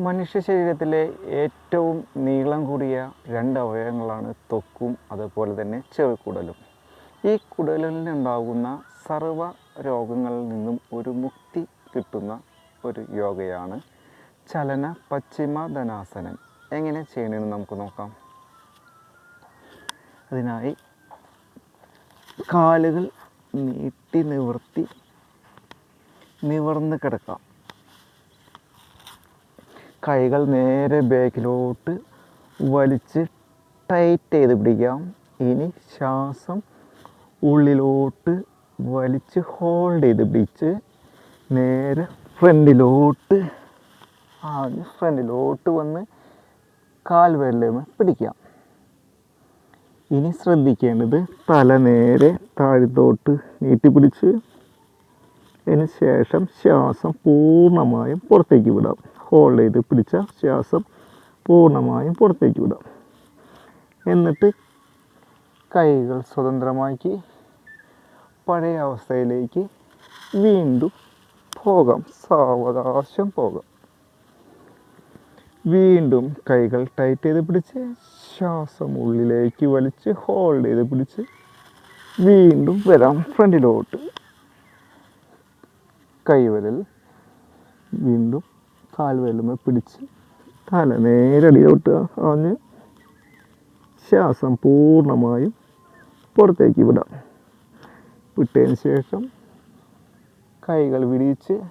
മനുഷ്യ ശരീരത്തിലെ ഏറ്റവും നീളം കൂടിയ രണ്ട് അവയവങ്ങളാണ് ത്വക്കും അതുപോലെ തന്നെ ചെവിക്കുടലും. ഈ കുടലിൽ നിന്നുണ്ടാകുന്ന സർവ്വ രോഗങ്ങളിൽ നിന്നും ഒരു മുക്തി കിട്ടുന്ന ഒരു യോഗയാണ് ചലന പശ്ചിമോത്താനാസനം. എങ്ങനെ ചെയ്യണമെന്ന് നമുക്ക് നോക്കാം. അതിനായി കാലുകൾ നീട്ടി നിവർന്ന് കിടക്കാം. കൈകൾ നേരെ ബാക്കിലോട്ട് വലിച്ച് ടൈറ്റ് ചെയ്ത് പിടിക്കാം. ഇനി ശ്വാസം ഉള്ളിലോട്ട് വലിച്ച് ഹോൾഡ് ചെയ്ത് പിടിച്ച് നേരെ ഫ്രണ്ടിലോട്ട് വന്ന് കാൽ വിരലുമേ പിടിക്കാം. ഇനി ശ്രദ്ധിക്കേണ്ടത് തല നേരെ താഴത്തോട്ട് നീട്ടിപ്പിടിച്ച് അതിന് ശേഷം ശ്വാസം പൂർണ്ണമായും പുറത്തേക്ക് വിടാം. ഹോൾഡ് ചെയ്ത് പിടിച്ച ശ്വാസം പൂർണ്ണമായും പുറത്തേക്ക് വിടാം. എന്നിട്ട് കൈകൾ സ്വതന്ത്രമാക്കി പഴയ അവസ്ഥയിലേക്ക് വീണ്ടും പോകാം. സാവകാശം പോകാം. വീണ്ടും കൈകൾ ടൈറ്റ് ചെയ്ത് പിടിച്ച് ശ്വാസം ഉള്ളിലേക്ക് വലിച്ച് ഹോൾഡ് ചെയ്ത് പിടിച്ച് വീണ്ടും വരാം ഫ്രണ്ടിലോട്ട്. കൈവിരൽ വീണ്ടും കാൽവിരലുമേ പിടിച്ച് തല നേരടിയോട്ട് ആഞ്ഞ് ശ്വാസം പൂർണ്ണമായും പുറത്തേക്ക് വിടാം. വിട്ടതിന് ശേഷം കൈകൾ വിടിച്ച്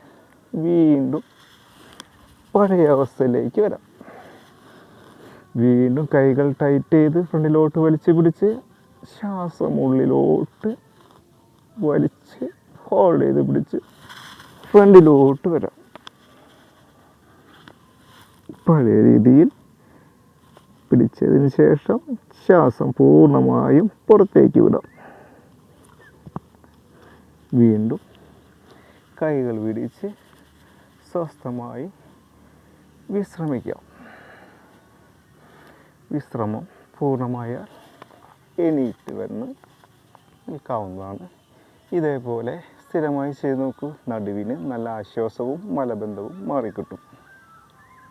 വീണ്ടും പഴയ അവസ്ഥയിലേക്ക് വരാം. വീണ്ടും കൈകൾ ടൈറ്റ് ചെയ്ത് ഫ്രണ്ടിലോട്ട് വലിച്ച് പിടിച്ച് ശ്വാസം ഉള്ളിലോട്ട് വലിച്ച് ഹോൾഡ് ചെയ്ത് പിടിച്ച് ഫ്രണ്ടിലോട്ട് വരാം. പഴയ രീതിയിൽ പിടിച്ചതിന് ശേഷം ശ്വാസം പൂർണ്ണമായും പുറത്തേക്ക് വിടാം. വീണ്ടും കൈകൾ വിടിച്ച് സ്വസ്ഥമായി വിശ്രമിക്കാം. വിശ്രമം പൂർണ്ണമായാൽ എണീറ്റ് വന്ന് നിൽക്കാവുന്നതാണ്. ഇതേപോലെ സ്ഥിരമായി ചെയ്ത് നോക്കൂ. നടുവിന് നല്ല ആശ്വാസവും മലബന്ധവും മാറിക്കിട്ടും.